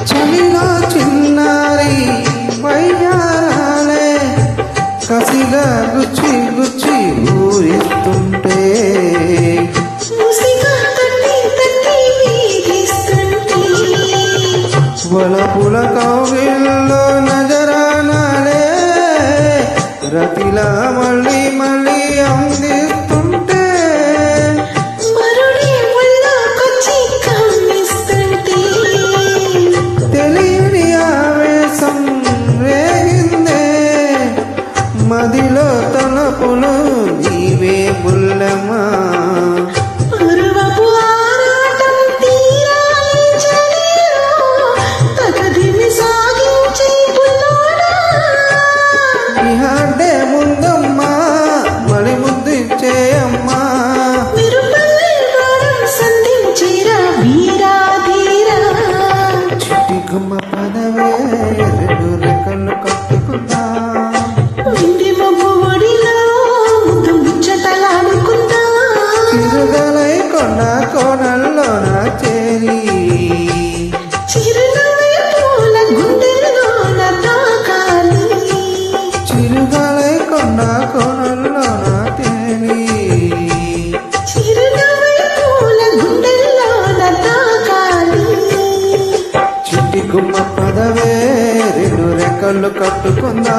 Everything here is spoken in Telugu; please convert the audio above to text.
చలిలో చిన్నారి వయ్యారాలే కసిగా గుచ్చి గుచ్చి ఊరిస్తుంటే వలపుల కౌగిల్లో నజరానాలే రతిలా మళ్ళీ మళ్ళీ అందిస్తుంటే తెలియని ఆవేశం రేగిందే మదిలో తలపులు నీవే బుల్లమా అంటే ముందమ్మా మళ్ళీ ముద్దిచ్చేయమ్మా చిట్టి గుమ్మ పదవే రెండు రెక్కలు కట్టుకుందా చిరుగలై కొన్న కోణల్లోన చేరి చిరుగలై కొన్న కోణల్లోన తేలి చిట్టి గుమ్మ పదవే రెండు రెక్కలు కట్టుకుందా